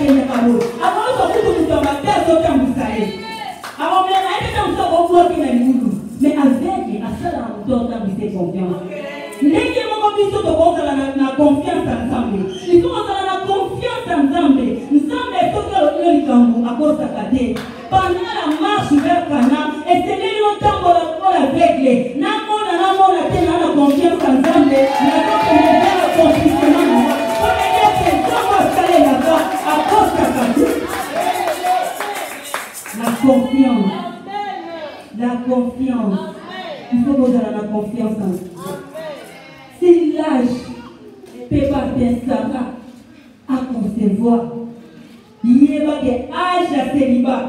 tenir à l'eau. Avant, on s'en fout de nous terre, sauter en Moussaï. Avant, on a été dans ce repos qui est moulou. Mais avec, à ça, là, on doit avoir confiance. Les gens qui sont en confiance ensemble. Ils sont en confiance ensemble. Nous sommes les gens à cause de la tête. Pendant la marche vers Cana, et c'est les longtemps pour la règle. Namon a tenu la confiance ensemble. Mais quand on est dans le confinement, on est là, c'est comment installer là-bas à cause de la tête. La confiance. La confiance. Il faut que vous ayez la confiance en vous. Si l'âge ne peut pas faire à concevoir, il y a des âges à célibat.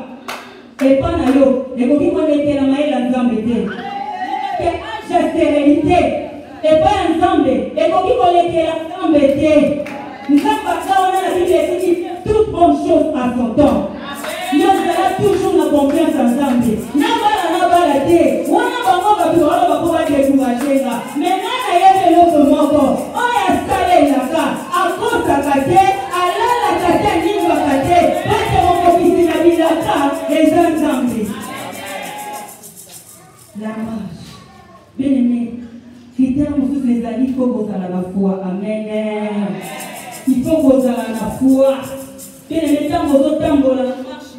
Et pas na yo, et vous qui connaissez la maïla ensemble. Il y a des âges à stérilité. Et pas ensemble. Et vous qui connaissez la ensemble. Nous sommes pas là, on a la Bible qui dit toute bonne chose à son temps. Nous avons toujours la confiance ensemble. N'a pas la tête. On a pas décourager là. Mais là, il y a des autres moments. On a installé là-bas. À cause de la tête, à la tête, il va la tête. Parce que mon officier a mis là-bas, les ensemble. La marche. Bien aimé, critère tous les amis, il faut que vous ayez la foi. Amen. Il faut que vous ayez la foi. Bien aimé, quand vous êtes dans la marche,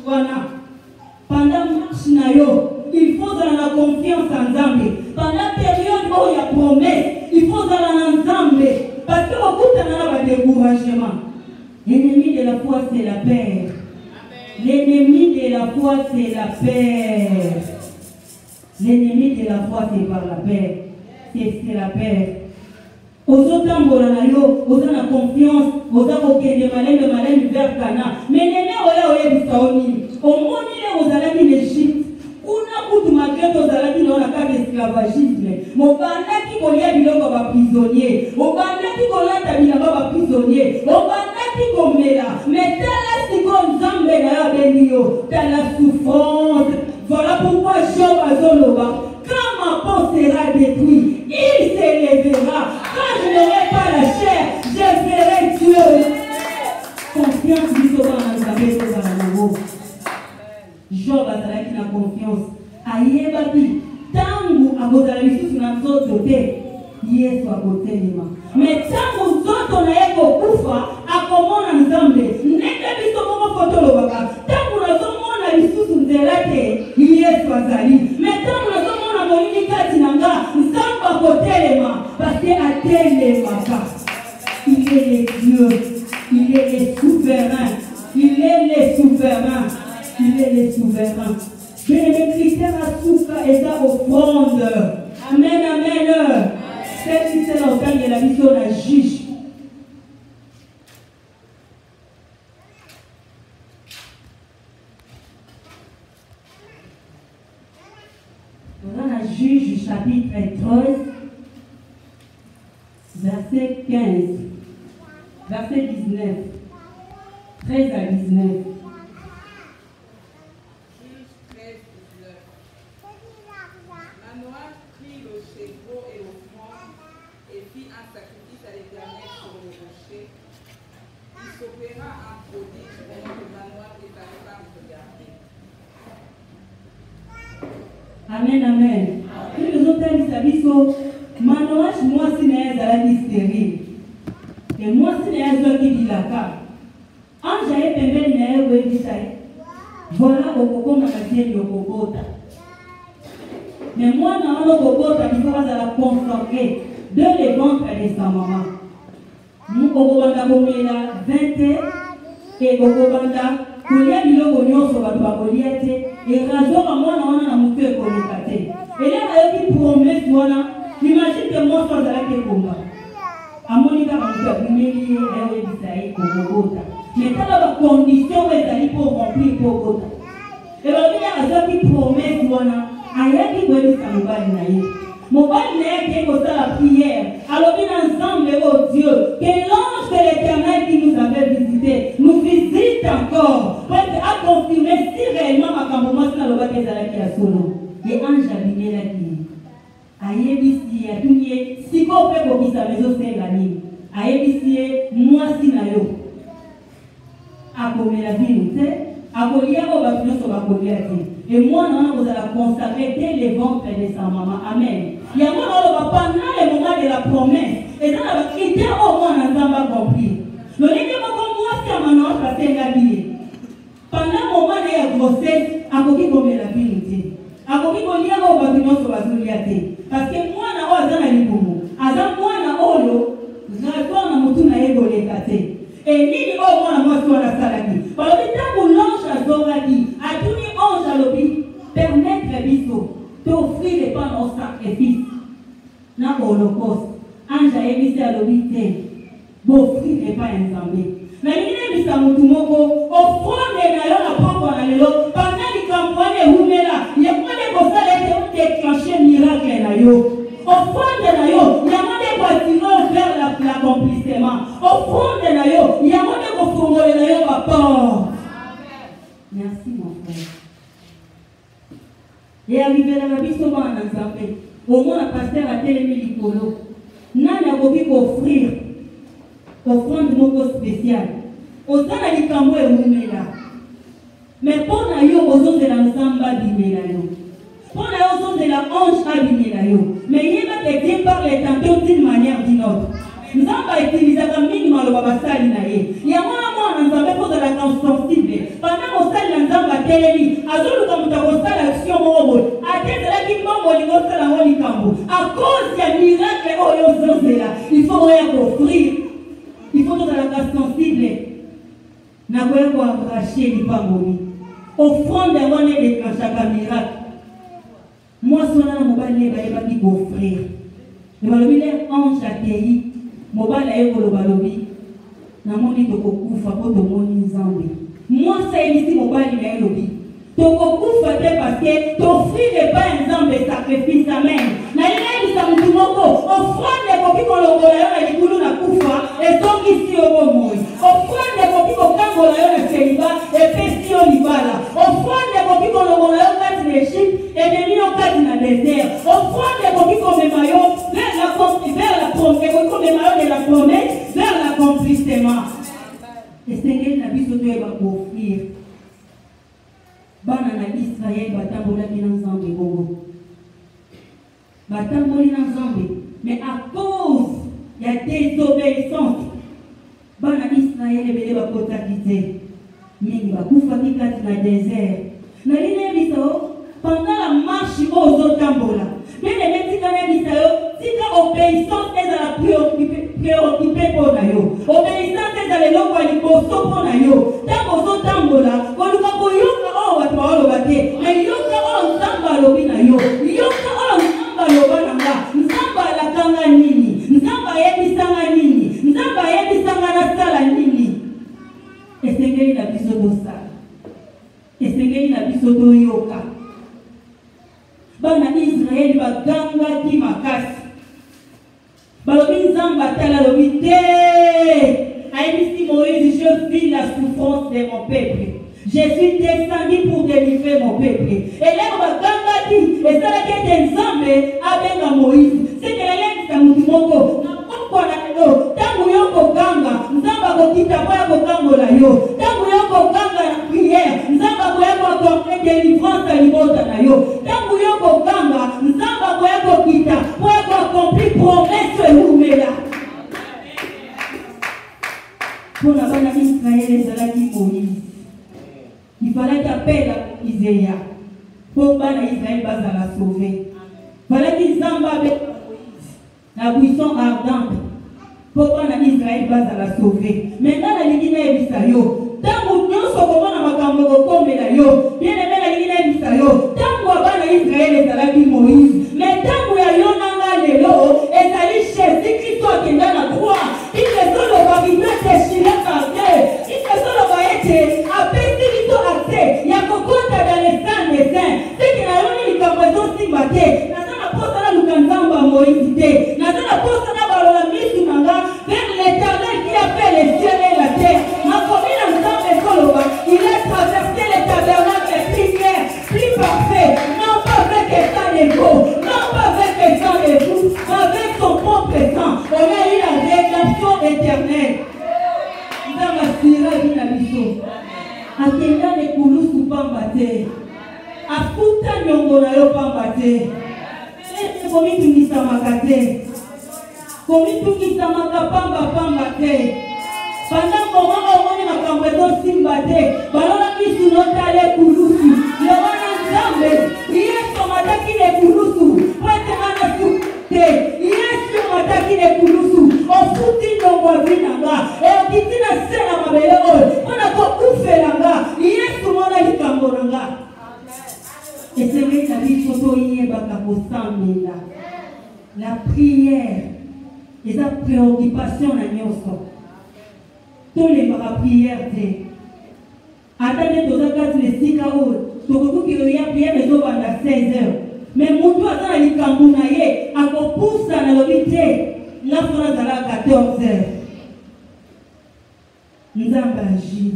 pendant la marche, il faut avoir la confiance ensemble. Pendant la période où il y a promesse, il faut avoir ensemble. Parce que beaucoup de découragement. L'ennemi de la foi, c'est la paix. L'ennemi de la foi, c'est la paix. L'ennemi de la foi, c'est par la paix. C'est la paix. Aux autres temps, aux la confiance, aux autres qui ont des malins vers Cana. Mais l'ennemi, au monde, aux allez l'Égypte. Malgré aux alaki dans la carte d'esclavagisme, mon banda qui connaît biloko va prisonnier, mon banda qui connaît biloko va prisonnier, mon banda qui connaît là, mais telle est comme Zambe na benio, dans la souffrance. Voilà pourquoi Job a zoloba. Quand ma peau sera détruite, il s'élèvera. Quand je n'aurai pas la chair, je verrai Dieu. Confiance du sauveur dans la paix de la Job a la confiance. Ayebaki tangu akozala lisusu na nzoto te Yesu akotelema. Mais tangu nzoto na ye kokufa akomona Nzambe ndenge biso moko foto lobaka tangu nazomona lisusu nzela te Yesu azali. Mais tangu nazomona molini kati na nga Nzambe akotelema parce que atelemaka. Il est le Dieu, il est le souverain, il est le souverain, il est le souverain. Que les critères à souffle et à offrande. Amen, amen. C'est qui c'est l'organe de la mission de la juge. Dans la juge chapitre 13, verset 15, verset 19, 13 à 19. Amen, amen. Tous les autres disent Manoach, moi, si n'est pas stérile. Et moi, si n'est pas qui dit la carte. En j'avais pembe n'est pas dit ça. Voilà au coco magasin de Bogota. Mais moi, dans le Bogota, il faut la consacrer de les ventres de sa maman. Nous, au Bogota, on est là 20 et au Bogota. Kulia biloko nyonso bato bakoliate et raison mwana wana mutu ekolekate. Et là ayoki promesse wana, imagine que moi sans ala ke komba. Amonika mutu abimeli ewe bisaï Bogota. Mais tala ba condition ezali pour remplir Bogota. Et babina azoki promesse wana, ayaki kwebisa mobali na ye. Mobali na ye ke kosala prière. Alors bien ensemble oh Dieu, que l'ange de l'Éternel qui nous avait visité nous visite encore pour à confirmer si réellement ma campagne dans le bas des alaki à solo. Et ange a bien la qui ayebisi a tunie si qu'on peut pour qui sa maison c'est la ligne. Ayebisi moi si na yo. akomela vino te, akolia o bapinoso bakolia te. Et moi, vous allez consacrer dès le ventre de sa maman. Amen. Il y a moi, pendant le moment de la promesse, et dans la idée au moins, on n'a pas compris. Le livre comme moi, c'est un moment passé la vie. Pendant le moment de la grossesse, akoki komela vino te. Akoki kolia o bapinoso bakolia te. Parce que moi, na o azana libumu. Azan moi na olo, zalwa na mutu na ego lekate. Et nini o moi na moi sur la salade. Parce que tant que l'ange a zoradi, a tout ni ange à l'obit, permettre biso d'offrir les pains au sacrifice. Na holocauste, ange a évité à l'obit, d'offrir les pains ensemble. Na nini bisa mutu moko, offrande na yo na poko na lelo, pendant les campagnes humela, il y a pas de causes qui déclencher miracle na yo. Offrande na yo, il y a pas de bâtiment vers l'accomplissement. Offrande na yo, il y a pas de confondre na yo papa. Merci mon frère. Et arrivé là, la biso va en ensemble. Au moins, la pasteur a télémé l'icolo. Nani a voulu offrir offrande moko spéciale. Autant la likambo et oumela. Mais pour na yo, aux autres de la nsamba bimela yo. Pour na yo, aux autres de la hanche a bimela yo. Mais il va te dire par les tantôt d'une manière ou d'une autre. Nous avons utilisé comme minimum le babasali na ye. Il y a moi nous avons fait de la sensible. Pendant mon salle l'ensemble à télémi, à tout le temps nous avons fait l'action mobile. À tête de la qui m'a volé au salon au licambo. À cause du miracle au yozonze là, il faut rien offrir. Il faut de la sensible. N'a pas quoi arracher les pangoli. Offrande à one et chaque miracle. Moi, si on a un mobile, il va y offrir. Le balobi est ange à terre. Mobile est pour le balobi. Na moni to kokufa po to moni nzambe. Moi c'est ici mobile na elobi. To kokufa te parce que t'offrir les pas nzambe sacrifice amen. Na ile sa mtu moko offrande ko kiko longola yo na likulu na kufa et donc ici au moi. Offrande ko kiko kangola yo na seliba et pesi yo libala. Offrande ko kiko longola yo kati na Égypte et demi yo kati na désert. Offrande ko kiko memayo vers la promesse de la promesse vers l'accomplissement. Et Seigneur n'a vu ce que va offrir. Bana na Israël batambola ki nzambe bongo. Batamboli nzambe, mais à cause il y a désobéissance. Bana Israël ebele bakota kite. Mingi bakufa kikati na désert. Na line biso pendant la marche aux otambola. Mais les médicaments biso tika obéissance est à la préoccupé pour nayo. Obéissance est à l'éloque à l'imposto pour nayo. Tant aux otambola, quand nous avons oh watu walo bate, mais yoka oh nzamba lobi nayo. Yoka oh nzamba loba nanga. Nzamba la kanga nini? Nzamba yebi sanga nini? Nzamba yebi sanga na sala nini? Esengeli na biso dosa. Esengeli na biso do yoka. Bana Israël baganga ki makasi. Balobi nzamba tala lobi te. Aïmisi Moïse, je vis la souffrance de mon peuple. Je suis descendu pour délivrer mon peuple. Et là, on va gagner. Et ça, la quête d'ensemble avec Moïse. C'est que la lèvre, ça nous dit mon tangu yoko ganga nzamba kokita kwa yako gango la yo tangu yoko ganga na prière nzamba kwa yako akomple délivrance libota na yo tangu yoko ganga nzamba kwa yako kita kwa yako akomple promesse humela pour la bana Israël ezalaki Moïse il fallait qu'appelle Isaïa pour bana Israël bazala sauver fallait qu'il nzamba la buisson ardente pour que Israël va la sauver. Maintenant, la Ligue est bisayo. Tant que nous sommes dans ma caméra comme la yo, bien aimé la Ligue est bisayo. Tant que Israël est à la vie Moïse. Mais tant que yo nanga lelo, et ça lui Jésus Christ qui est dans la croix. Il est sur le babinet déchiré par terre. Il est sur le babinet appelé Tito Acté. Il y a beaucoup dans les saints des saints. C'est qu'il a eu une campagne si battée. Moïse dit, n'a pas posé la mise vers l'Éternel qui a fait les cieux et la terre. Ma commune il a traversé les tabernacles plus clairs, plus parfaits, non pas avec un sang d'ego, non pas avec un sang de vous, mais avec son propre sang. On a eu la rédemption éternelle. Dans ma sira, akenda le kulusu pamba te afuta nyongo na yo pamba te komitungisamaka te komitungisamaka pamba te pendant moment omoni makambo ezosimba te balolaki biso notala ekulusu yobana nzambe yesu amataki na ekulusu po ete ngana su te yesu amataki na ekulusu ofuti ndongo avi na nga eokiti na se na mabele oyo mpona kokufela nga yesu mona likambo na nga esengeli na biso toyebaka kosambela la prière eza préoccupation na nyonso tolembaka prière te ata nde toza kati na esika oyo tokoki koya prière ezobanda 16h mais motu aza na likambo na ye akopusa na lobi te nga fona azala 14h nzambe agir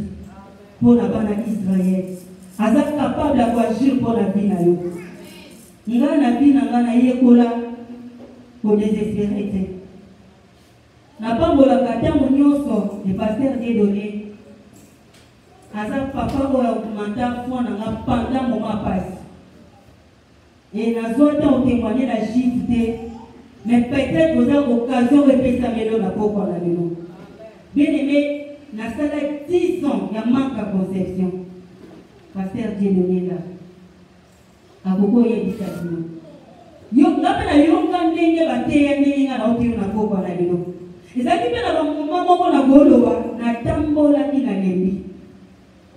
mpo na bana Israel aza capable ya koagir mpo na vi na yo nga na vi na nga nayekola kodesespere te napambolaka ntango nyonso le paster Dieudonné aza papa oyo augmenta foi na nga pendant moment passe et nazwa ntango témoigner na juif te mais peut-être oza occasion epesami lelo na pokwa na lelo bien aimé nasala 10 ans ya manque à conception paster Dieudonné la akoko oyebisa bino yo nga mpe nayonga ndenge bateya ndenge nga naotelo na pokwa na lelo ezalaki mpe na bamoma moko na koloba natambolaki na lembi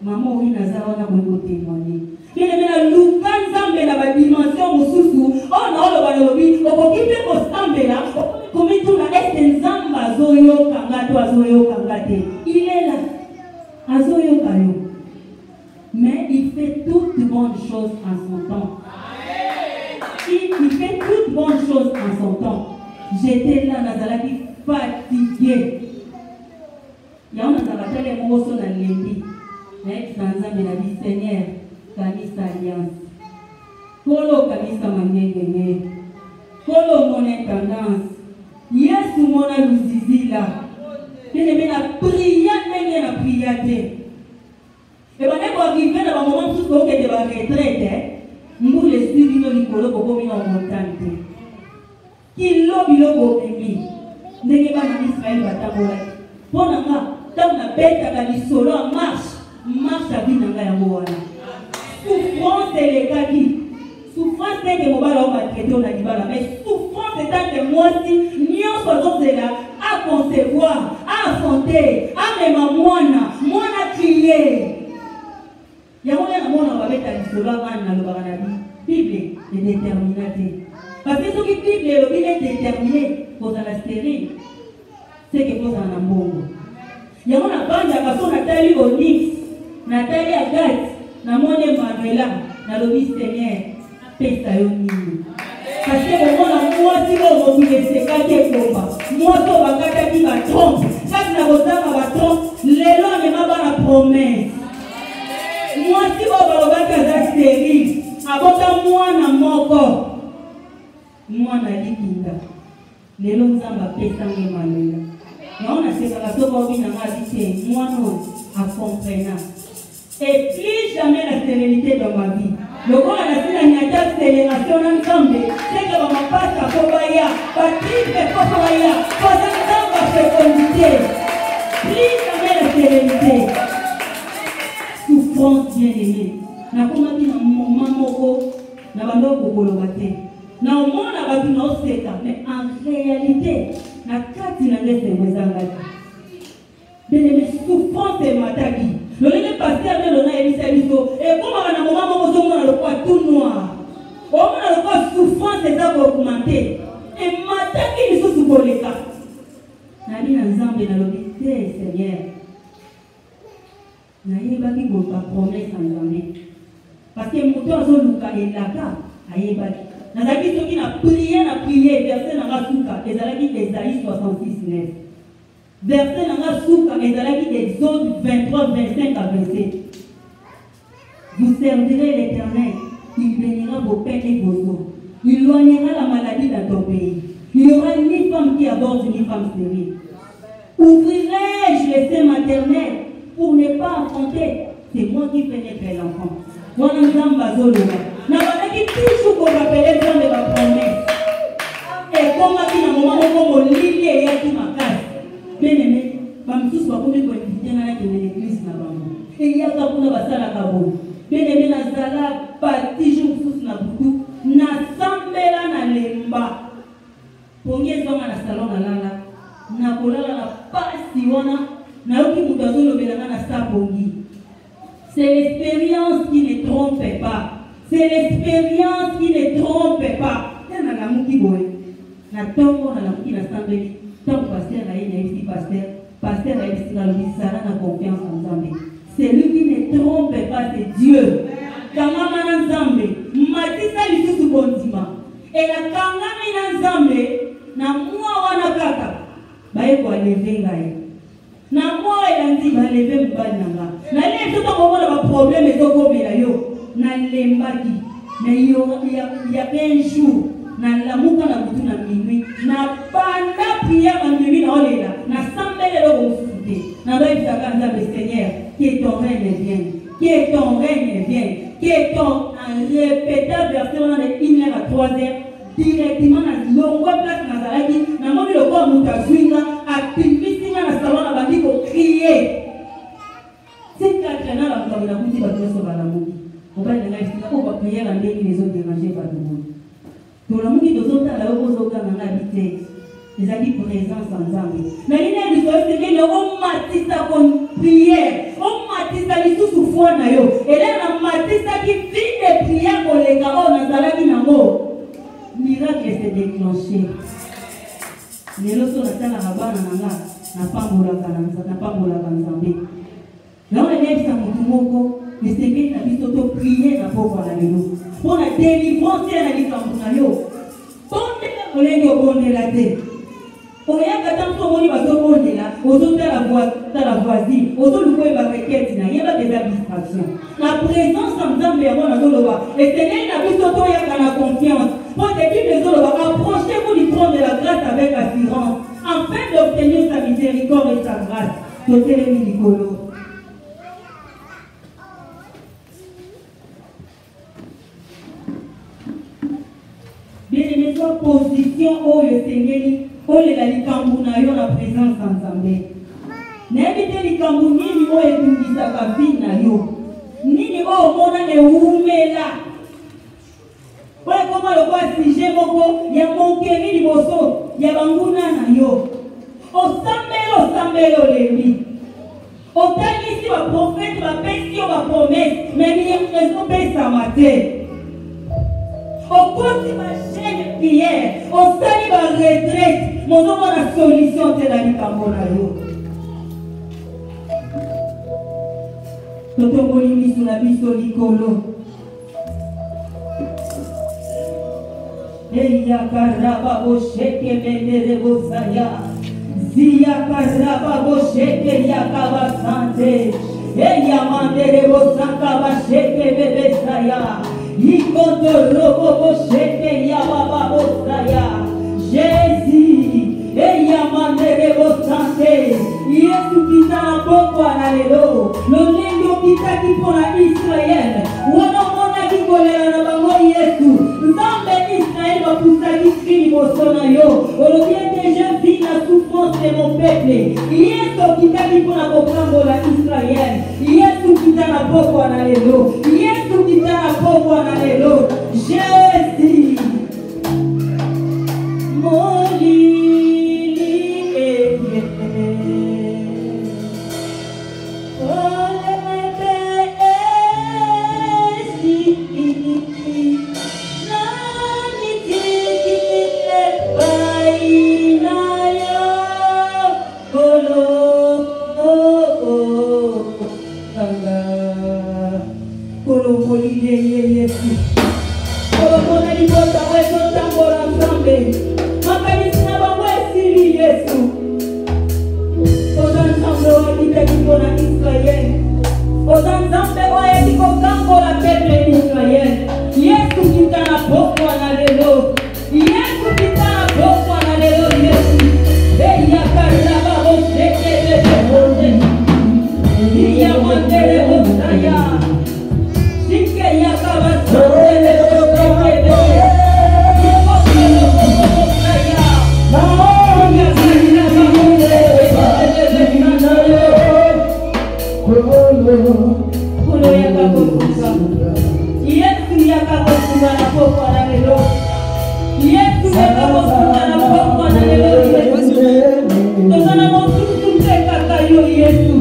mama oyi naza wana kokotémoigner keleme na luka nzambe na badimension mosusu oyo naoloba nalobi okoki mpe kosambela komituna ete nzambe azoyokanga to azoyokanga te ilela azoyoka yo mais il fait toutes bonnes choses en son temps il fait toutes bonnes choses en son temps j'étais là nazalaki fatigué yaona zakatele moso na lembi na nzambe na bi Seigneur kanisa alliance kolo kanisa mangengenge kolo mona tendance yesu mona luzizila nene na priya ndenge na priya te e bane ko arriver na moment mosusu kokende ba retraite mbule sibino likolo kokomi na montante kilo biloko mimi ndenge bana Israel batambolaki mpo na nga ntango nabetaka lisolo ya marche abi na ngai yango wana souffrance elekaki souffrance teke mobala oyo batraite na libala mais souffrance etake mwasi nyonso azozela aconcevoir afronte amema mwana crie yango nde namona babeta lisolo ya ngani nalobaka na bible edetermina te parce que soki bible elobi nedétermine kozala stérile seke kozala na mbongo yango nabanjaka so natali Onyx natali Agathe namoni Emmanuela nalobi Seigneur pesa yo nini parce que omona mwasi oyo mokili esekaki ekomba mwasi oyo bakataki batrompe kati na kozanga batrompe lelo amema bana promese mwasi oyo balobaki aza stérile abota mwana moko mwana likinda lelo nzambe apesango Emmanuela naona sekaka soko obinanga abite mwana oyo akomprena et plus jamais la sérénité dans ma vie lokola nasina nyata accélération na nzambe seke bamapasa po baya batripe po baya poza nzambe fécondité plus jamais la sérénité souffrance bien aimée nakomaki na moment moko na bandoko koloba te na omona bato naoseka mais en réalité na kati na nde sengo ezangaki beneme souffrance emataki lolenge paster nde lona yebisa biso ekomaka na moma moko ozomona lokwa tout noir omona lokwa souffrance eza koaugmente emataki lisusu koleka nabi na nzambe nalobi te Seigneur nayebaki koluka promese na nzambe parce que moto azoluka elaka ayebaki nazalaki soki na prier verset na nga suka ezalaki Esaïe 66:9 verset na nga suka ezalaki Exode 23:25 à 27 vous servirez l'Éternel, il bénira vos pères et vos os, il éloignera la maladie dans ton pays, il n'y aura ni femme qui aborde ni femme stérile. Ouvrirai-je les seins maternels pour ne pas affronter c'est moi qui fais naître l'enfant. Moi, nous sommes bazoloba. N'a pas dit toujours qu'on rappelait dans les promesses. Et comme à un moment où on lit et il y a tout ma casse. Bien aimé, comme tous va comme pour inviter à l'église là-bas. Et il y a quand on va ça la cabo. Bien aimé, na zala parti jour sous na butu, na sambela na lemba. Pongez dans la salon na lala. Na kolala na pasi wana na oki mutazolo belanga na sabongi. C'est l'expérience qui ne trompe pas. C'est l'expérience qui ne trompe pas. Il y a un qui boit. Na tongo na lamuki na sambeli. Tant pasteur a ici pasteur a ici dans le sara na confiance en Zambé. C'est lui qui ne trompe pas, c'est Dieu. Kama na Nzambe, matisa lisusu bondima. Et la kangami na Nzambe na mwa wana kaka. Bae kwa leve ngai. Na mwa elandi ba leve mbali nanga. Na ile tout ko bona ba problème ezokomela yo. Na lembaki. Na yo ya un jour na lamuka na butu na minuit. Na banda prière na minuit na olela. Na sambele lo konsulter. Na ba ibisaka Nzambe Seigneur, que ton règne vienne. Que ton règne vienne. Que ton répétable verset dans les 1h à 3h. Directement na longo place na zalaki na moni le corps mutazwinga aktivisinga na salon na bandi ko crier c'est quatre na la mutabina kuti bateso bala muki oba na ngai sika ko ba prier na ndenge les autres déranger ba tout to la muki tozota la yo zoka na habité les amis présents en Zambie na ina biso c'est le o matisa kon prière o matisa lisusu fo na yo ele na matisa ki fin de prière ko le ka na zalaki na mo miracle s'est déclenché. Les losos na tala rabana nanga na pambola kanzambe. Là on élève sa mutumoko, mais c'est que na biso to prier na poko na lelo. Pour la délivrance na likambo na yo. Bonde la kolenge bonde la te. Oya katamso moni baso bonde la, ozo la voisine, ozo luko ba requête na yeba des distractions. La présence en Nzambe ya bona zoloba. Et c'est là na biso to ya kana confiance. Pour que les autres approchez-vous du trône de la grâce avec assurance, afin d'obtenir sa miséricorde et sa grâce. Côté les Nicolo. Bien aimé, soit position où le Seigneur, où le Likambuna yo la présence en Zambé. N'évitez Likambuni ni où est tout sa cabine na yo. Ni où mona ne umela. Voilà comment le roi Sige moko ya monkeri liboso ya banguna na yo. Osambelo lebi. Otali si ba prophète ba pesi o ba promesse mais ni yeso pesa mate. Okoti ba chaîne prière, osali ba retraite, mozo na solution te la likambo na yo. Toto bolimi sur la biso likolo. Eya karaba bosheke bendere bosaya Zia karaba bosheke yakaba sante Eya mandere bosaka basheke bebesaya Ikoto robo bosheke yababa bosaya Jésus Eya mandere bosante Yesu kita boko analelo Lonendo kita kipona Israel Wana mona kikolea na bango Yesu Nzambe Israël va pousser l'esprit de yo. Aujourd'hui, je vis la souffrance de mon peuple. Yesu qui t'a dit pour la comprendre la Israël. Yesu qui t'a la boko analelo. Yesu qui t'a la boko analelo. Jésus. Mon lit est bien. Yeah. Kulo yakakosuka. Yesu yakakosuka na pokwa na lelo. Yesu yakakosuka na pokwa na lelo. Tozana mosusu mpeka kayo Yesu.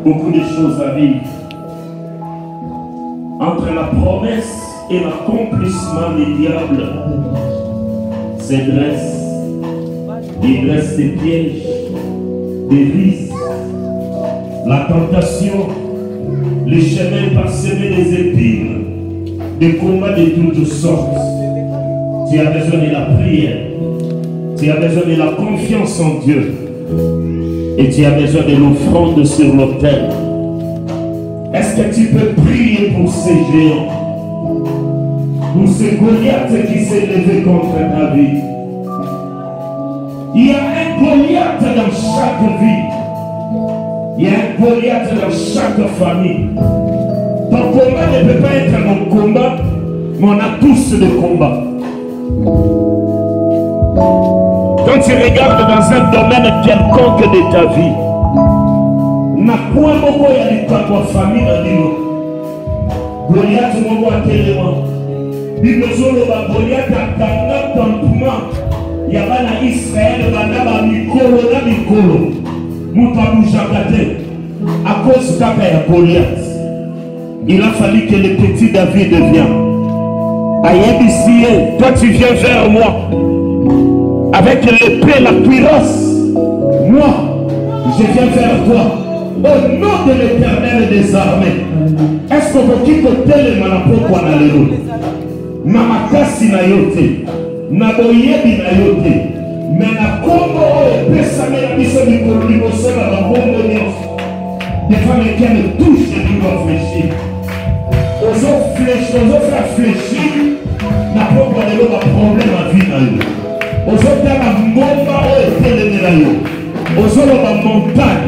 Beaucoup de choses à vivre. Entre la promesse et l'accomplissement des diables, il dresse des pièges, des vices, la tentation, les chemins parsemés des épines, des combats de toutes sortes. Tu as besoin de la prière, tu as besoin de la confiance en Dieu. Et tu as besoin de l'offrande sur l'autel. Est-ce que tu peux prier pour ces géants? Pour ces Goliaths qui s'est levé contre ta vie? Il y a un Goliath dans chaque vie. Il y a un Goliath dans chaque famille. Ton combat ne peut pas être mon combat, mais on a tous des combats. Quand tu regardes dans un domaine quelconque de ta vie, na quoi moko ya likwa famille na dino. Goliath moko atelema. Bimezolo ba Goliath akanga campement ya bana Israël bana ba mikolo na mikolo. Muta boujakate à cause kaka ya Goliath. Il a fallu que le petit David vienne. Ayebisiye, toi tu viens vers moi. Avec l'épée, la cuirasse, moi, je viens vers toi. Au nom de l'Éternel des armées. Est-ce que vous quittez le manapoko na lelo? Na makasi na yote, na boyebi na yote, mais na kombo pesame na biso mikolo liboso na bango nyonso. Des fois, quelqu'un me touche et tu dois fléchir. Aux autres fléchir, na poko lelo ba problème à vie na yo. Ozotala ngomba oyo etelemela yo. Ozoloba montagne,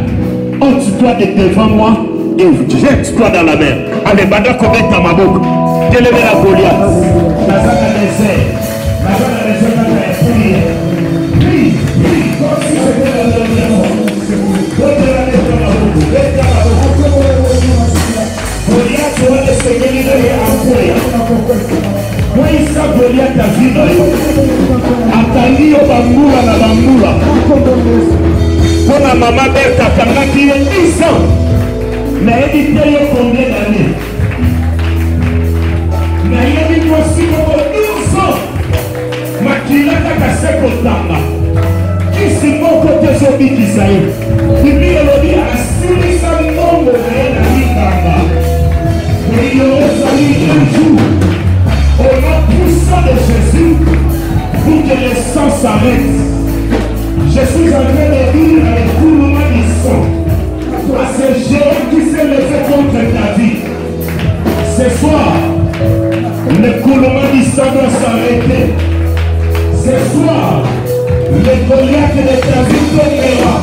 ôte-toi de devant moi et jette-toi dans la mer. Allez, banda kobeta maboko. Telemela Goliath. Naza na désert. Naza na désert na prière. Prie, prie, comme si c'était la dernière fois. Goliath va le Seigneur et Apoya. Moi, ça Goliath a vu là. Atali au bambula na bambula. Pour la maman Bertha, quand il y a 10 ans. Mais il dit combien d'années? Mais il y a aussi 12 ans. Mais il a cassé pour Tamba. Qui s'est mon côté sur Bikisaï? Il dit à Sili Sambo, mais il aurait fallu un jour, au nom puissant de Jésus, pour que le sang s'arrête. Je suis en train de dire à l'écoulement du sang, à ce géant qui s'est levé contre ta vie. Ce soir, l'écoulement du sang doit s'arrêter. Ce soir, le Goliath de ta vie tombera.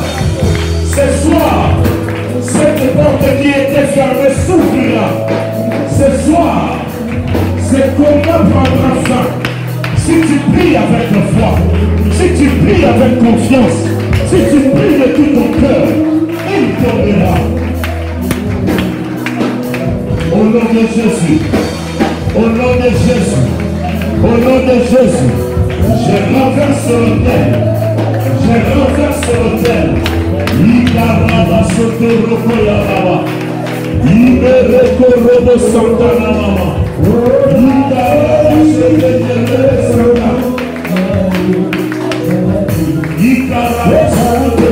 Ce soir, cette porte qui était fermée s'ouvrira. Ce soir, ce combat prendra fin. Si tu pries avec foi, si tu pries avec confiance, si tu pries de tout ton cœur, il tombera. Au nom de Jésus, au nom de Jésus, au nom de Jésus, je renverse l'autel. Je renverse l'autel. Ikaraba soto roko ya baba. Ibereko robo santana mama. Ikaraba soto santa. Ikaraba soto.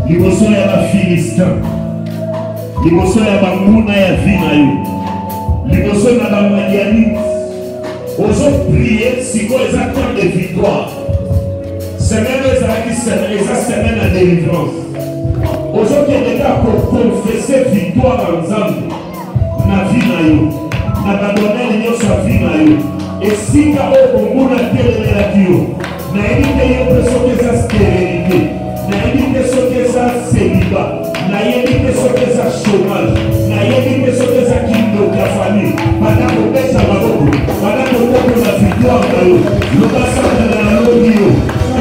Liboso ya ba Philistin, liboso ya banguna ya vie na yo, liboso na ba Madianite, ozo prier siko eza temps de victoire. Semaine ezalaki eza semaine ya délivrance. Ozo kendeka confesser victoire en Nzambe na vie na yo, na badonele nyonso ya vie na yo. Esika oyo bonguna telemelaki yo, nayebi te yo mpe soki eza stérilité. Nayebi te soki eza célibat, nayebi te soki eza chômage, nayebi te soki eza kindoki ya famille. Banda kobeta maboko, banda kokokola victoire na yo, lokasana na longi yo,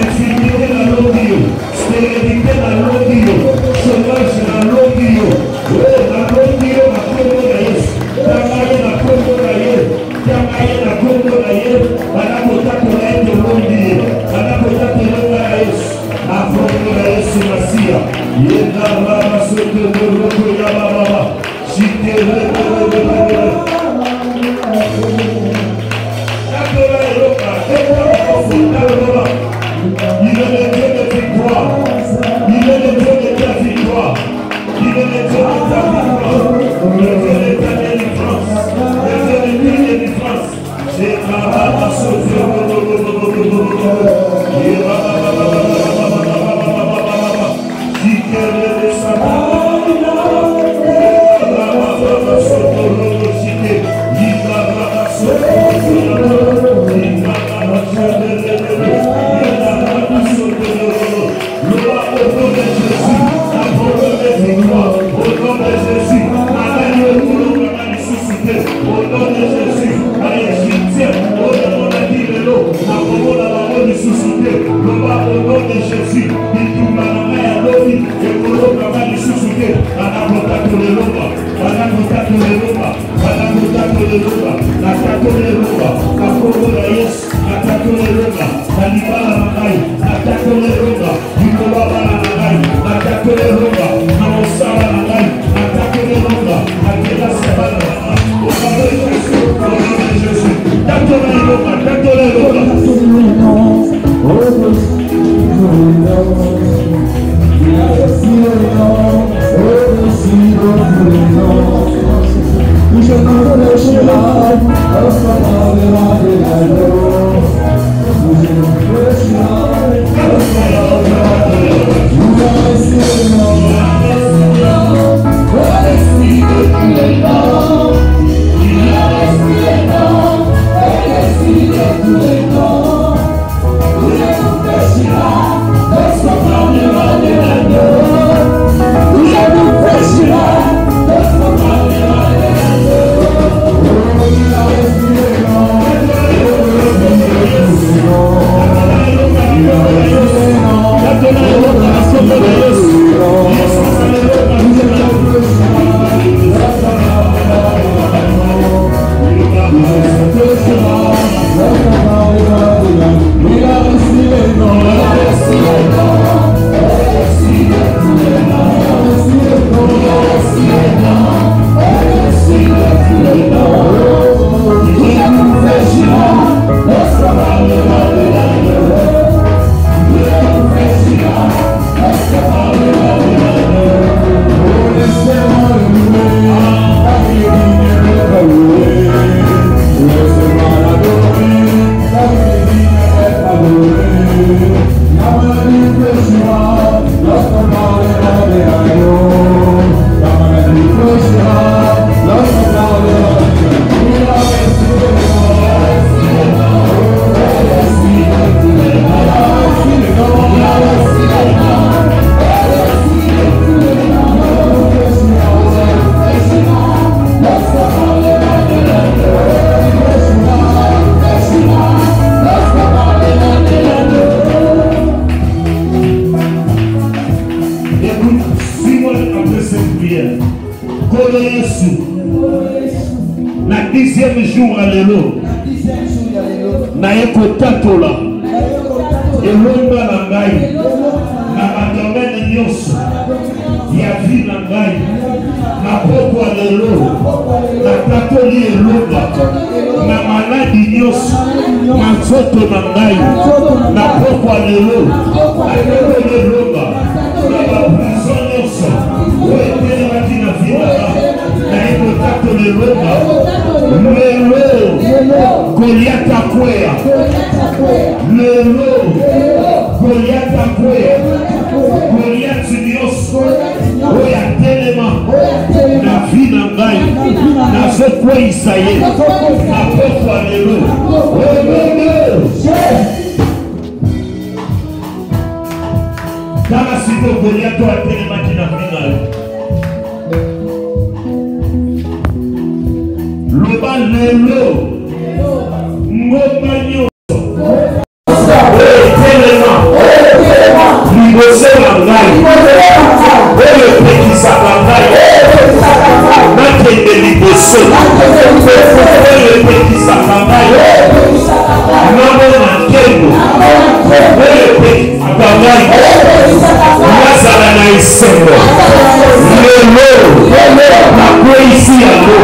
infirmité na longi yo, stérilité na longi yo, chômage na longi yo, na longi yo na kombo na Yesu, tanga ye na kombo na ye, tanga ye na kombo na ye, banda kotakola ete longi ye, banda kotakola na Yesu. Afro Yesu Masia, yenda baba sote boroko ya baba, shikere bebe. Akola eroka, ekora kofuta baba. Il est le Dieu de victoire, il est le Dieu de ta victoire, il est le Dieu de ta victoire, le Dieu de ta délivrance, le Dieu de ta délivrance. C'est baba sote boroko. Jésus, il cette prière. Kolo Yesu. Na 10e jour à l'élo. Na yeko tatola. Elonga na ngai. Na madomene nyonso. Ya vie na ngai. Na poko à l'élo. Na tatoli elonga. Na maladi nyonso. Na nzoto na ngai. Na poko à l'élo. Na tatoli elonga. Na baprison nyonso. Oetelaki na vie na ngai. Na yeko tatoli elonga. Lelo Goliath akwea. Lelo Goliath akwea. Goliath nyonso oya telema na vie na ngai nazokweyisa ye na poko ya lelo. Tala siko Goliath atelemaki na vie na yo. Loba lelo ngoma nyonso telema liboso na ngai oyo epekisaka ngai nakende liboso oyo epekisaka ngai namona nkembo oyo epekisaka ngai nazala na esengo lelo nakweyisi yango.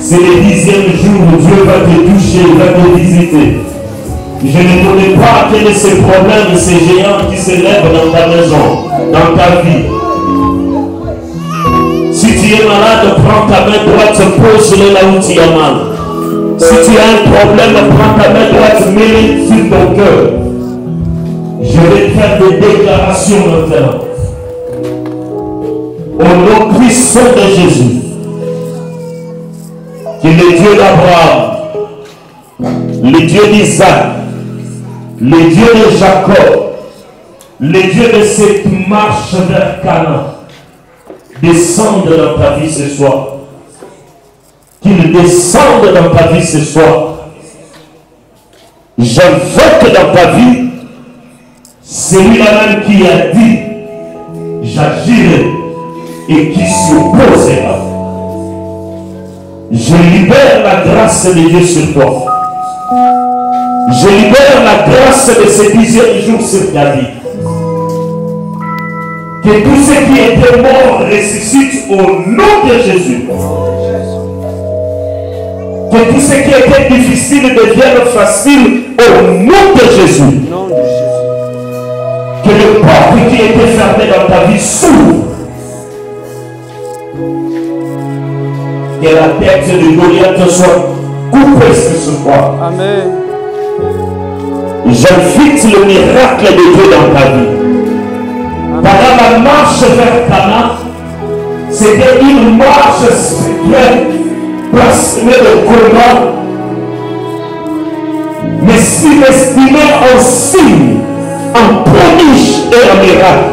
C'est le 10e jour où Dieu va te toucher, va te visiter. Je ne connais pas quel est ce problème, ces géants qui se lèvent dans ta maison, dans ta vie. Si tu es malade, prends ta main droite, pose-le là où tu as mal. Si tu as un problème, prends ta main droite, mets-le sur ton cœur. Je vais faire des déclarations maintenant. Au nom puissant de Jésus, qui est le Dieu d'Abraham, le Dieu d'Isaac, le Dieu de Jacob, le Dieu de cette marche vers Canaan, descende dans ta vie ce soir. Qu'il descende dans ta vie ce soir. J'invoque dans ta vie celui-là même qui a dit, j'agirai et qui s'opposera. Je libère la grâce de Dieu sur toi. Je libère la grâce de ce 10e jour sur ta vie. Que tout ce qui était mort ressuscite au nom de Jésus. Que tout ce qui était difficile devienne facile au nom de Jésus. Que le porte qui était fermé dans ta vie s'ouvre. Que la tête de Goliath soit coupée ce soir. Amen. J'invite le miracle de Dieu dans ta vie. Pendant la marche vers Canaan, c'était une marche spirituelle, parsemée de combats, mais sous-estimée en signe, en prodige et en miracle.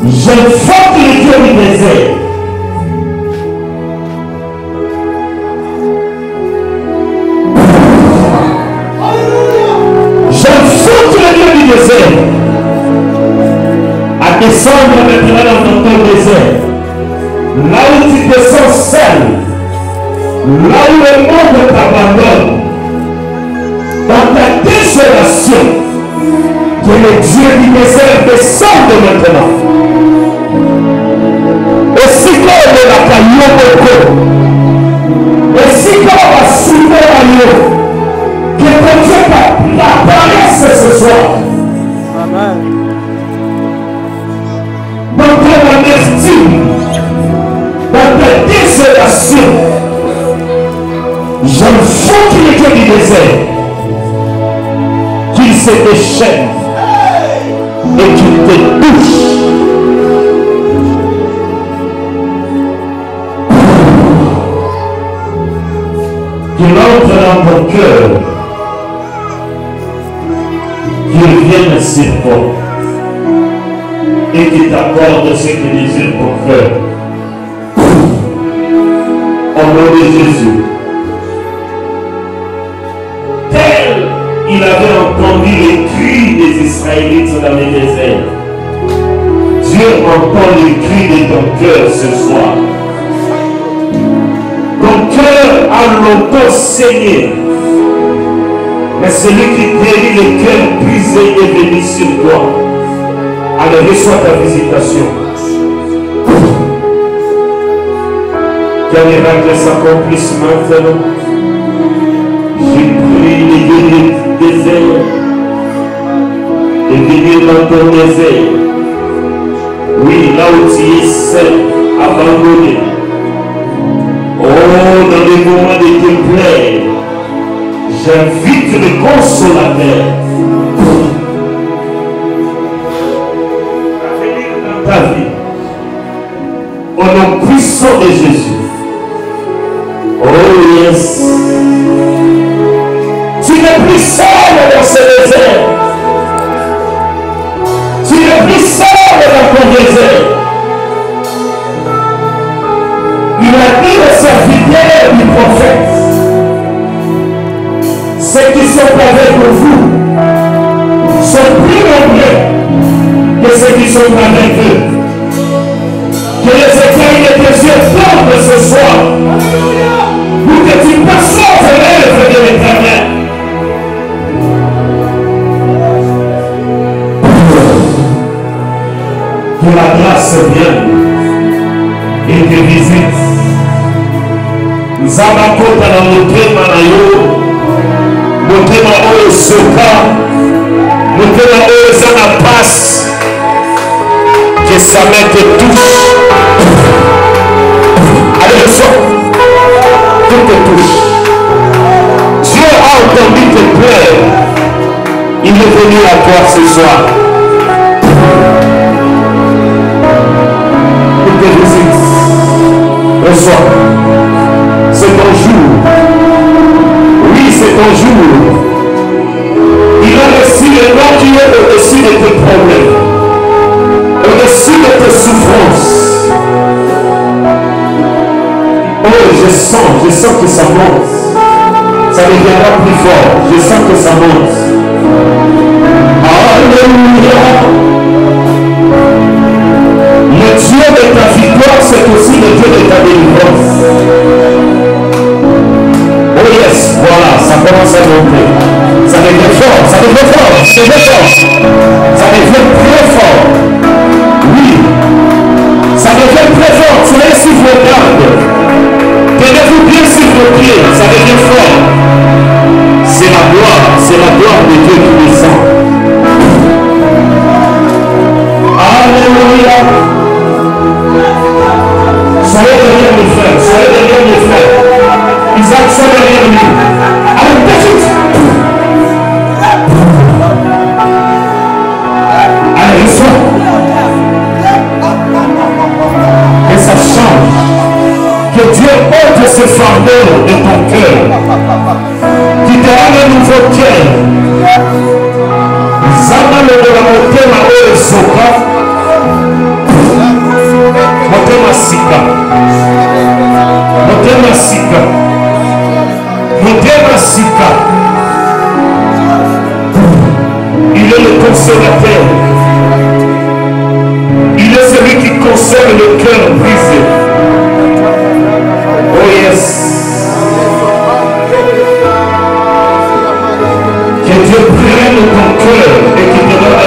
J'invoque le Dieu du désert. À descendre maintenant dans ton désert, là où tu descends seul, là où le monde t'abandonne, dans ta désolation, Que le Dieu du désert descende maintenant. Et si comme la caillou, et si comme la super agneau, que ton Dieu apparaisse ce soir. Amen. Dans ton amertume, dans ta désolation, j'invoque le Dieu du désert, qu'il se déchaîne et qu'il te touche. Qu'il entre dans ton cœur, qu'il vienne sur toi et qu'il t'accorde ce que désire ton cœur. Au nom de Jésus. Tel il avait entendu les cris des Israélites dans le désert. Dieu entend les cris de ton cœur ce soir. Ton cœur a longtemps saigné. Mais celui qui guérit le cœur brisé est venu sur toi. Alors reçois ta visitation. Qu'un miracle s'accomplisse maintenant. J'ai pris les guéris du désert et venir dans ton désert. Oui, là où tu es seul, abandonné. Oh, dans les moments de tes plaies, j'invite le consolateur à venir dans ta vie. Au nom puissant de Jésus. Oh yes. Tu n'es plus seul dans ce désert. Tu n'es plus seul dans ton désert. Il a dit aux serviteurs du prophète, ceux qui sont avec vous sont plus nombreux que ceux qui sont avec eux. Que les écailles de tes yeux tombent ce soir pour que tu perçoives l'œuvre de l'Éternel. Que la grâce vienne et te visite. Nzabakota na motema na yo, motema oyo soka, motema oyo eza na passe, que sa main te touche. Allez, reçois, tout te touche. Dieu a entendu tes pleurs, il est venu à toi ce soir. Il te visite. Reçois. C'est ton jour. Oui, c'est ton jour. Il a reçu le nom qui est au-dessus de tes problèmes, au-dessus de tes souffrances. Oh, je sens que ça monte. Ça deviendra plus fort. Je sens que ça monte. Alléluia. Le Dieu de ta victoire, c'est aussi le Dieu de ta délivrance. Oh yes, voilà, ça commence à monter. Ça devient fort, ça devient fort, c'est fort. Ça devient très fort. Oui, ça devient très fort. Soyez sur vos gardes. Tenez-vous bien sur vos pieds, ça devient fort. C'est la gloire de Dieu qui descend. Alléluia. Soyez derrière mes frères, soyez derrière mes frères. Isaac, soyez derrière lui. Allez, vite. Allez, reçois. Que ça change. Que Dieu ôte ce fardeau de ton cœur. Qui te rend un nouveau cœur. Zama le de la montée ma haut soka. Motema sika. Motema sika. Motema sika. Il est le consolateur. Il est celui qui console le cœur brisé. Oh yes. Que Dieu prenne ton cœur et qu'il te donne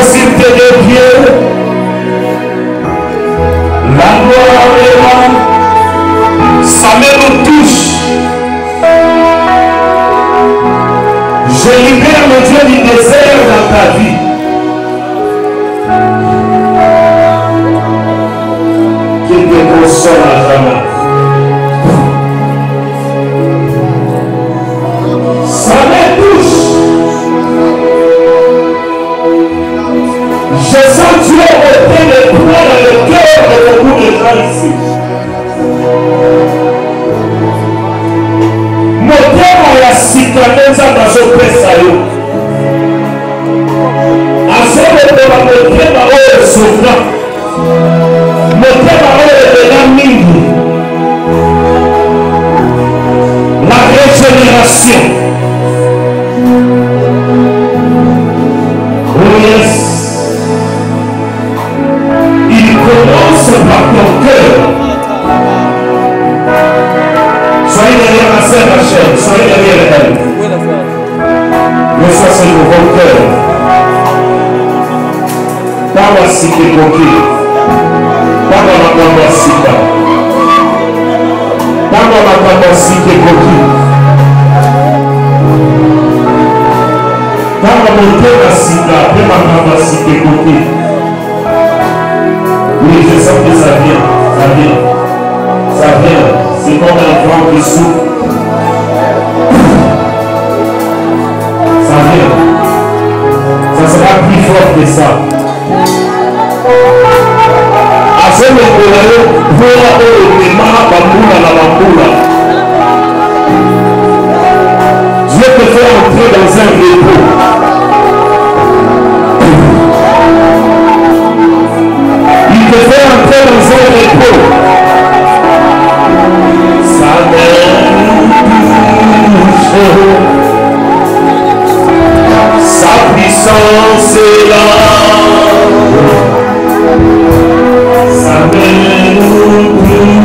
facilité de Dieu, la gloire est là, sa main nous touche. Je libère le Dieu du désert dans ta vie. Qu'il te console à jamais. Sa main touche. Je sens Dieu ôter les poids dans le cœur de beaucoup de gens ici. Motema ya sikanenza bazopesa yo. Azobotola motema oyo sofra. Motema oyo ebela mingi. La régénération. Oh yes. Il commence par ton cœur. Soyez derrière ma sœur Rachel, soyez derrière elle. Reçois ce nouveau cœur. Tawa sike koki. Tawa makambo sika. Tawa makambo sike koki. Tawa motema sika. Pe makambo sike koki. Oui, je sens que ça vient. Ça vient. Ça vient. C'est comme un vent qui souffle. Ça vient. Ça sera plus fort que ça. À ce moment-là, voilà où le démarre bamboula la bamboula. Dieu te fait entrer dans un repos. Il te fait entrer dans un repos. Sa puissance est là. Sa main nous touche.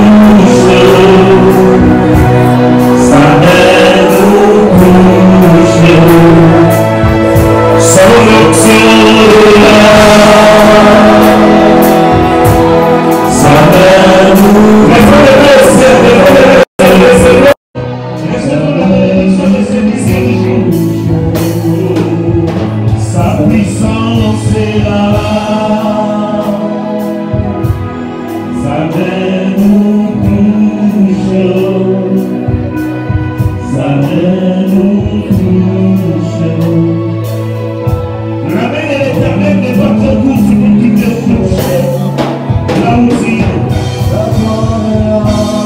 Sa main nous touche. Son onction est là. Sa main nous touche. Sa puissance est là. Sa main nous touche. Sa main nous touche. La main de l'Éternel n'est pas trop courte pour qui te touche. Là où tu es.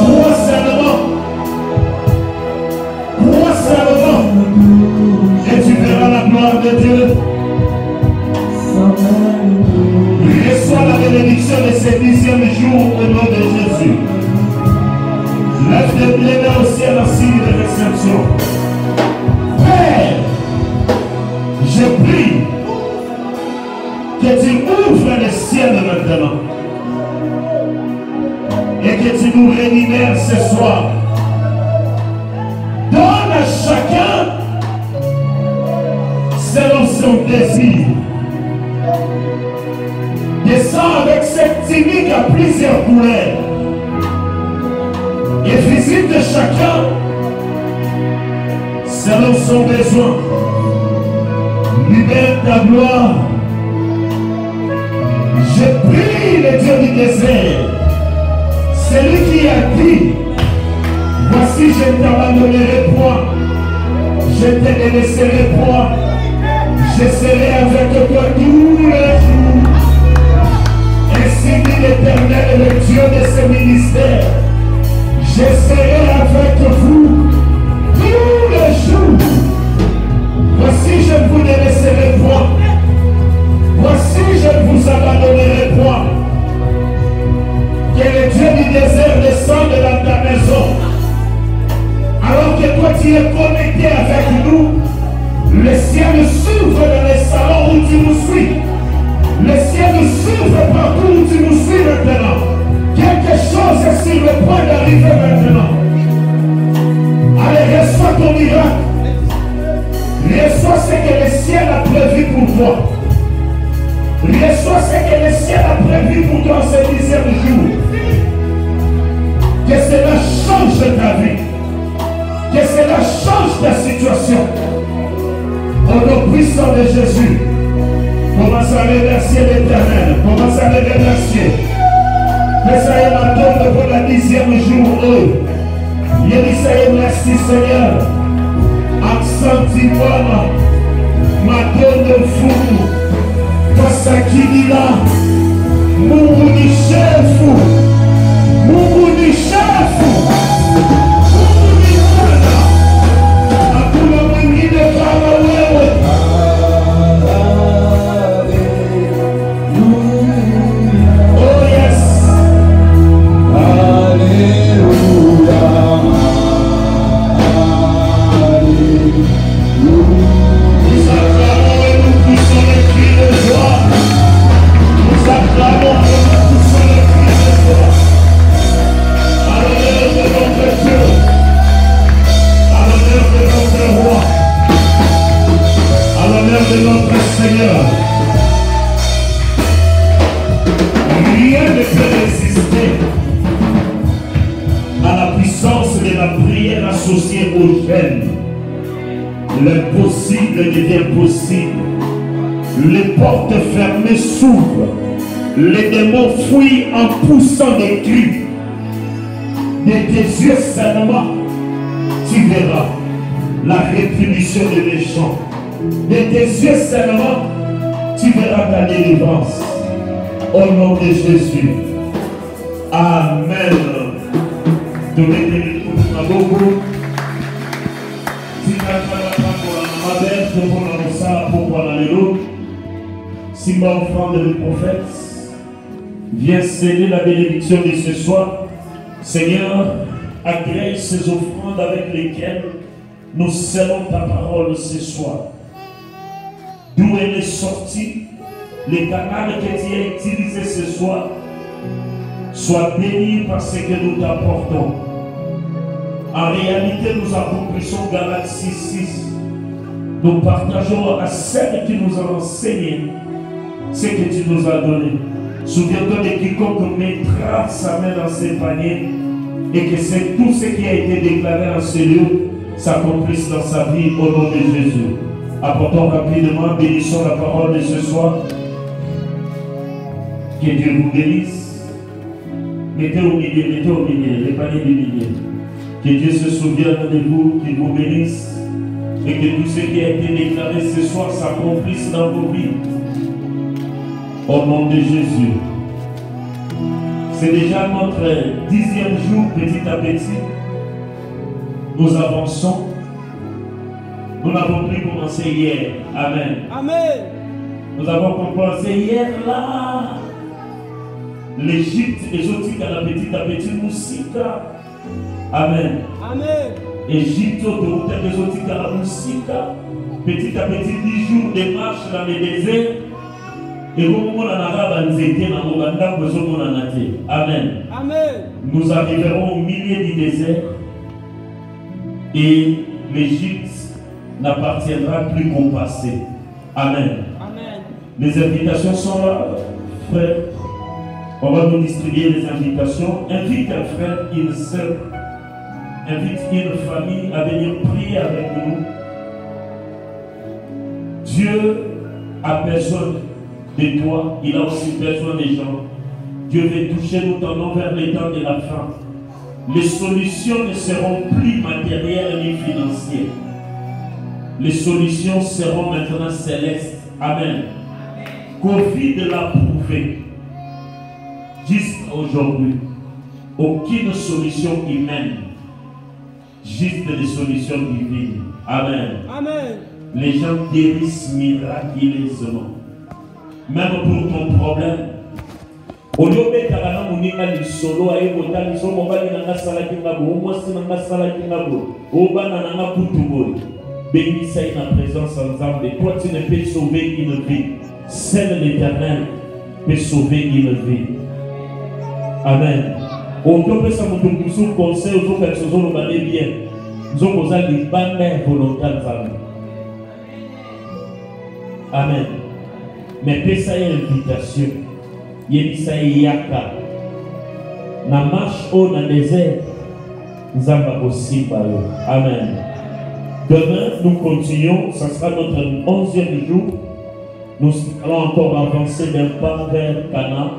Crois seulement. Crois seulement. Et tu verras la gloire de Dieu. Reçois la bénédiction de ce 10e jour au nom de Jésus. Lève les mains au ciel en signe de réception. Père, je prie que tu ouvres le ciel maintenant et que tu nous rémunères ce soir. Donne à chacun selon son désir. Descends avec cette tunique à plusieurs couleurs et visite chacun selon son besoin. Libère ta gloire. Je prie le Dieu du désert, celui qui a dit: voici, je ne t'abandonnerai point, je ne te délaisserai point, je serai avec toi tous les jours. Ainsi dit l'Éternel, le Dieu de ce ministère: je serai avec vous tous les jours. Voici, je ne vous délaisserai point. Voici, je ne vous abandonnerai point. Que le Dieu du désert descende dans ta maison. Alors que toi tu es connecté avec nous, le ciel s'ouvre dans les salons où tu nous suis. Le ciel s'ouvre partout où tu nous suis maintenant. Quelque chose est sur le point d'arriver maintenant. Allez, reçois ton miracle. Reçois ce que le ciel a prévu pour toi. Reçois ce que le ciel a prévu pour toi ce 10e jour. Que cela change ta vie. Que cela change ta situation. Au nom puissant de Jésus, commence à remercier l'Éternel. Commence à le remercier. Mais ça y est, ma tombe pour la 10e jour. Yélisaïe, merci Seigneur. Accent ma tombe fou. Pasakilila, Mungu ni chefu, Mungu ni chefu, Mungu ni Bwana, hakuna mwingine kama wewe. Oh yes, hallelujah. De notre Seigneur, rien ne peut résister à la puissance de la prière associée au jeûne. L'impossible devient possible, les portes fermées s'ouvrent, les démons fuient en poussant des cris. De tes yeux seulement, tu verras la rétribution des méchants. De tes yeux seulement, tu verras ta délivrance. Au nom de Jésus. Amen. Simba offrande le prophète, viens sceller la bénédiction de ce soir. Seigneur, agrée ces offrandes avec lesquelles nous scellons ta parole ce soir. D'où elle est sortie, les canaux que tu as utilisés ce soir, soient bénis par ce que nous t'apportons. En réalité, nous accomplissons Galates 6:6. Nous partageons à celle qui nous a enseigné ce que tu nous as donné. Souviens-toi de quiconque mettra sa main dans ses paniers et que c'est tout ce qui a été déclaré en ce lieu s'accomplisse dans sa vie au nom de Jésus. Apportons rapidement, bénissons la parole de ce soir. Que Dieu vous bénisse. Mettez au milieu, les paniers du milieu. Que Dieu se souvienne de vous, qu'il vous bénisse. Et que tout ce qui a été déclaré ce soir s'accomplisse dans vos vies. Au nom de Jésus. C'est déjà notre 10e jour, petit à petit. Nous avançons. Nous n'avons plus commencé hier. Amen. Amen. Nous avons commencé hier là. L'Égypte, les autres à petit, Moussika. Amen. Amen. Égypte, les autres à la Moussika. Petit à petit, 10 jours de marche dans le désert. Et vous, Amen. Amen. Nous arriverons au milieu du désert. Et l'Égypte n'appartiendra plus qu'au passé. Amen. Amen. Les invitations sont là, frère. On va nous distribuer les invitations. Invite un frère, une sœur. Invite une famille à venir prier avec nous. Dieu a besoin de toi. Il a aussi besoin des gens. Dieu veut toucher nous tendons vers les temps de la fin. Les solutions ne seront plus matérielles ni financières. Les solutions seront maintenant célestes. Amen. Covid l'a prouvé. Jusqu'à aujourd'hui, aucune solution humaine, juste des solutions divines. Amen. Amen. Les gens guérissent miraculeusement. Même pour ton problème. Au lieu de faire un solo, à écouter les hommes, on va dire que c'est la kinabo, on va dire que c'est la kinabo, on va dire que bénissez la présence ensemble. Toi, tu ne peux sauver une vie. Seul l'Éternel peut sauver une vie. Amen. On peut faire un conseil aux autres personnes, nous allons bien. Nous avons besoin de bandes volontaires. Amen. Mais fais ça une invitation. Yebisa yaka. Na marche au dans le désert. Nzamba aussi par eux. Amen. Demain, nous continuons. Ça sera notre 11e jour. Nous allons encore avancer d'un pas vers Cana.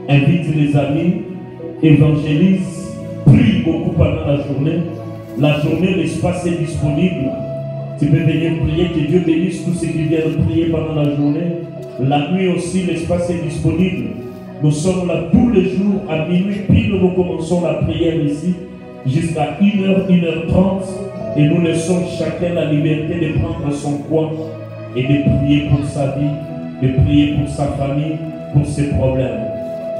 Invite les amis. Évangélise. Prie beaucoup pendant la journée. La journée, l'espace est disponible. Tu peux venir prier, que Dieu bénisse tous ceux qui viennent prier pendant la journée. La nuit aussi, l'espace est disponible. Nous sommes là tous les jours à minuit pile. Nous commençons la prière ici jusqu'à 1h, 1h30. Et nous laissons chacun la liberté de prendre son coin et de prier pour sa vie, de prier pour sa famille, pour ses problèmes.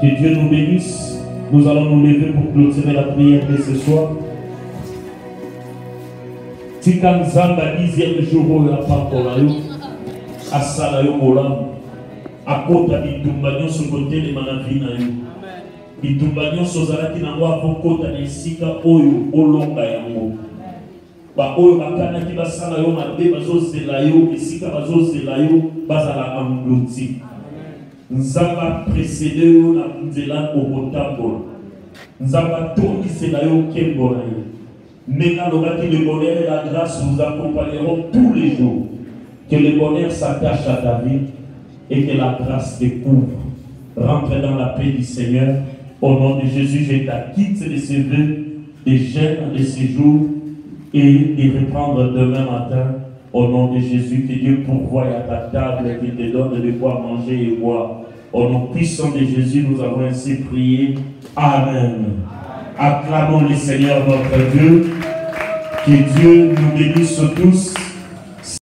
Que Dieu nous bénisse. Nous allons nous lever pour clôturer la prière de ce soir. Tika Nzamba 10e jour ya pakola yo asala yo molam akota bitumba nyonso côté de manavina yo bitumba nyonso zalaki nango akokota na esika oyo olonga yango ba oyo bakanaki basala yo mabe bazozela yo esika bazozela yo bazala ambloti Nzamba précédé yo na nzela okotambola Nzamba tondisela yo kembo na yo. Maintenant, le bonheur et la grâce vous accompagneront tous les jours. Que le bonheur s'attache à ta vie et que la grâce te couvre. Rentre dans la paix du Seigneur. Au nom de Jésus, je t'acquitte de ces vœux, des gènes de ces jours et de reprendre demain matin. Au nom de Jésus, que Dieu pourvoie à ta table et qu'il te donne de quoi manger et boire. Au nom puissant de Jésus, nous avons ainsi prié. Amen. Acclamons le Seigneur notre Dieu. Que Dieu nous bénisse tous.